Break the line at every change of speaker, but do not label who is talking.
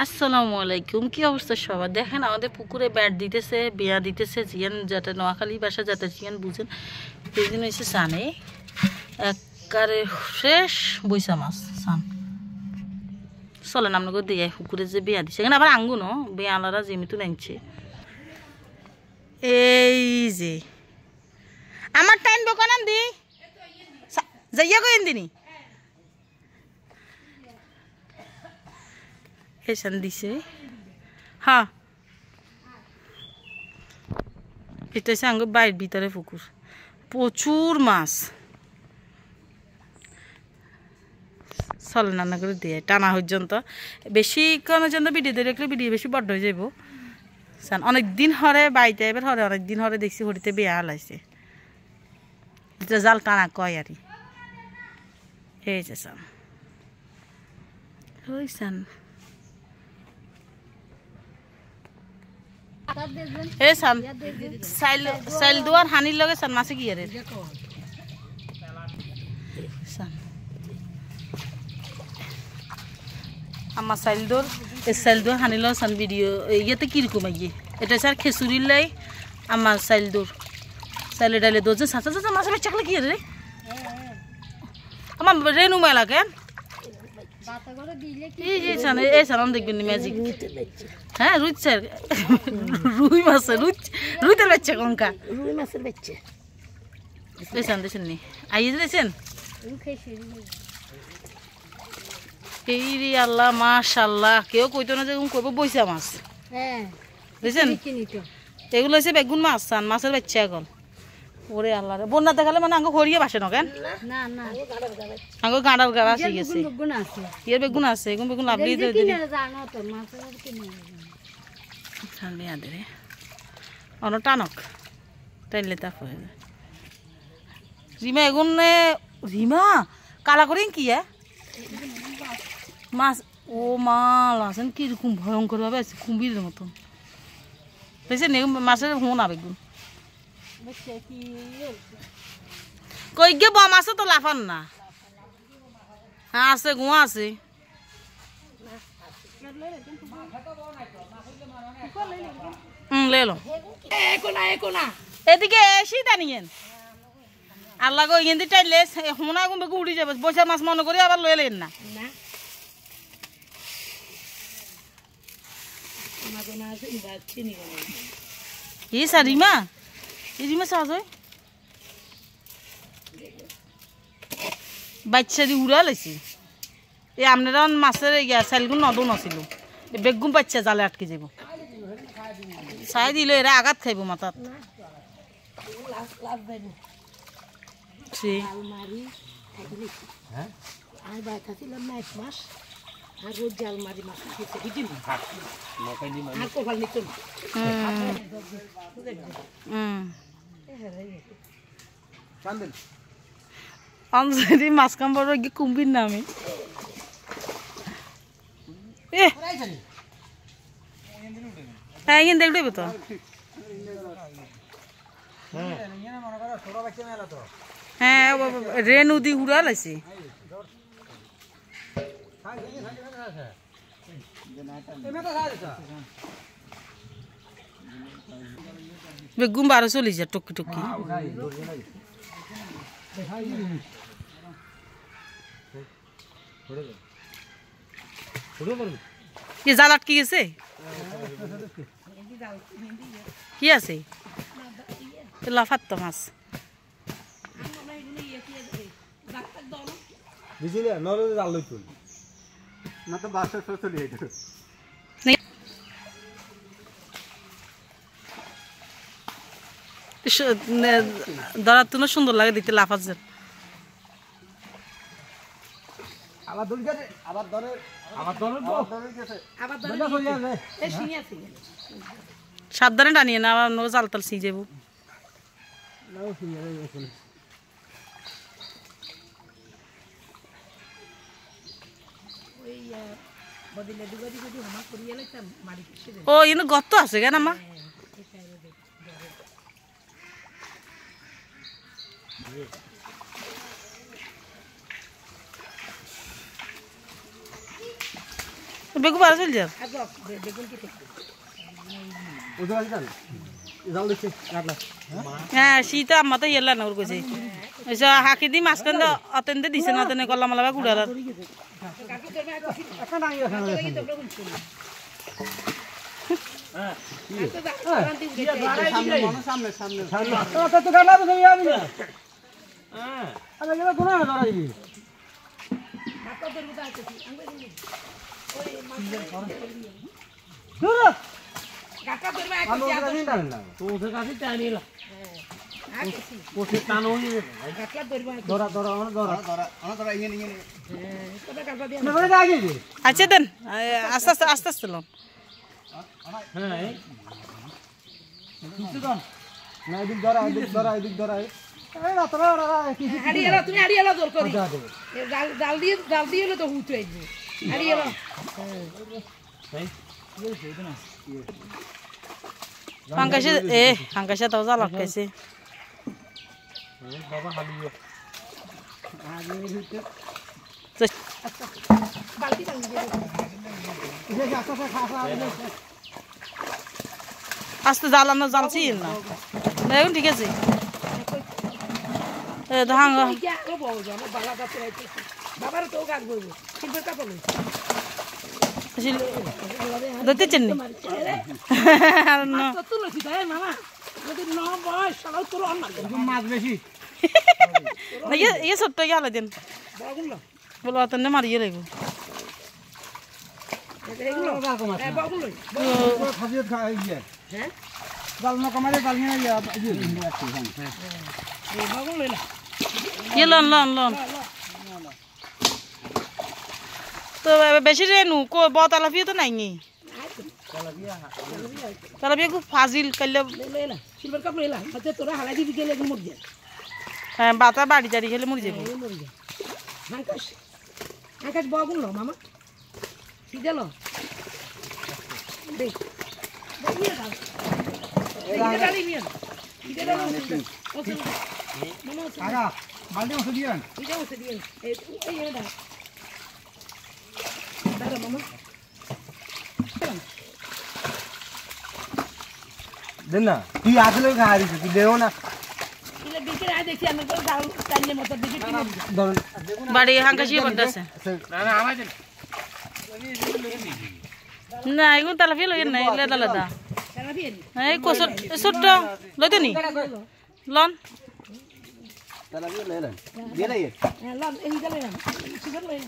আসসালামু আলাইকুম। কি অবস্থা সবার? দেখেন আমাদের পুকুরে ব্যাট দিতেছে, বিয়া দিতেছে জিয়ান, যাতে নোয়াখালী বাসা যাতে জিয়ান বুঝেন। এই দিন হয়েছে সানে একবারে ফ্রেশ বৈশা মাছ সান চলেন আপনাকে দিয়ে পুকুরে যে বিয়া দিচ্ছে এখানে আবার আঙ্গুনো বিয়া আলারা যেমিতু নাইছে। এই যে আমার টাইম দোকান দি যাইয়া কইন দিনি এসান দিছে। হ্যাঁ এটা হচ্ছে আঙ্গুর বাড়ির ভিতরে পুকুর, প্রচুর মাছ। চলে রান্না করে দিয়ে টানা পর্যন্ত বেশিক্ষণের জন্য ভিডিও দিয়ে রাখলে ভিডিও বেশি বড্ড হয়ে যাব। সান অনেক দিন হরে বাড়িতে এবার হরে অনেক দিন হরে দেখছি হরিতে বিয়া হালাইছে, এটা জাল টানা কয় আর এই যে সান ওই সান এ সান সাইল দুয়ার হানির লগে সান মাছে কি আরে সান আমার সাইলদোর এই সাইলদোর হানিল সান ভিডিও ইয়েতে কীরকম আইয়ে এটা স্যার খেসুরির লাই আমার সাইলদোর সাইলে ডাইলে দোজ সাঁচা চাচা মাছ বেচাকলে কি রে আমার রেনু মেলা কেন এই সান এই সান দেখবেন ম্যাজিক। হ্যাঁ রুই স্যার রুই মাছের রুইতের বাচ্চা কঙ্কা রুই মাছের বাচ্চা দেখছেন দেখছেন নি আইয়ে দিয়েছেন। এই রে আল্লাহ মাশাআল্লাহ, কেউ কইতো না যে কইব বইসা মাছ। হ্যাঁ বুঝছেন এগুলো হচ্ছে বেগুন মাছ সান মাছের বাচ্চা এখন। ওরে আল্লাহ রে বন্যা দেখালে মানে আঙ্গ হরিয়ে বাসে না কেন আঙ্গ গাঁড়ার গাড়া আসি গেছে ইয়ের বেগুন আছে এগুন বেগুন লাভলি অন টানক টাইলে তাপ হয়ে যায়। রিমা এগুন রিমা কালা করেন কি মাছ ও মাল আছেন কিরকম ভয়ঙ্কর ভাবে আছে কুম্ভীর মতন বুঝছেন মাছের হোনা বেগুন কই গে বম আছে তো লাফান না। হ্যাঁ আছে গুয়া আছে লেলো এদিকে এসি দানিয়েন আল্লাহ গো ইয়েন টাইলে হোনা গুন বেগুন উড়ি যাবে বৈশা মাছ মনে করি আবার লয়ে লেন না। এই স্যার রিমা এই রিমা সাজ হয় বাচ্চা দি উড়া লাইছে এই আপনারা মাছের চাইলগুন নদৌ নছিল এই বেগুন বাচ্চা জালে আটকে যাব চাই দিলে এরা আঘাত খাইব মাথাত। অঞ্জলি মাছ কাম বড় গিয়ে কুম্ভীর নামে হ্যাঁ দেখবে তো হ্যাঁ রে নদী উড়া লাইছে বেগুন 1240 টকি টকি জাল আটকে গেছে কি আছে লাফাত তো মাছ ধরার তো সুন্দর লাগে দেখতে লাফাত যে সাবধানে টানিয়ে না আবার জাল তাল ছিঁ যাবো। ও এনে গর্ত আছে কেন আমার বেগু পারা চল যা হ্যাঁ শীত আমার তো ইয়েলা না ওর কাছে হাঁকি দি মাঝখান দিয়ে অতেন্তে দিছে না তেনে কল্লা মালা গুড়ার আচ্ছা দেন আস্তে আস্তে আস্তে আস্তে লোন হাঙ্কাশে হাঙ্কাশে তাও যা লাগাইছে আস্তে জ্বালানো জ্বালছি না এখন ঠিক আছে ধরতে চেন ইয়ে ছোট্ট গেলে দিন বলো অতনে মারিয়ে লাগবো লন লন লন তো বেশি রেনু কো বতালাফিয়া তো নাই তালাফিয়া খুব ফাজিল কাইলে হ্যাঁ বাতা বাড়ি জারি খেলে মরে যাবে
আকাশ বগুন লো মামা সিজে লো দেখ বগুন দাও এই ডালি মিয়া ইদে দাও ওসে মামা ওসে আগা বালতি ওসে দিয়েন ইদে ওসে দিয়েন এই এর দাও দাও মামা
দেন না তুই আসলে খাই তুই দেও না
ইলে বিকে আই দেখি আমি তো দাও টাইলে মত বিকে
বাড়ি হাঙ্কাশি বড়ছে
না না আমাই দেন
না এগুন তালাফিয়া লই না লেদা লেদা এই কোসট ছোট্ট লইতে নি লন
তালাফিয়া লইলেন দিয়ে নাই
লন এই গেলে না সুগার লই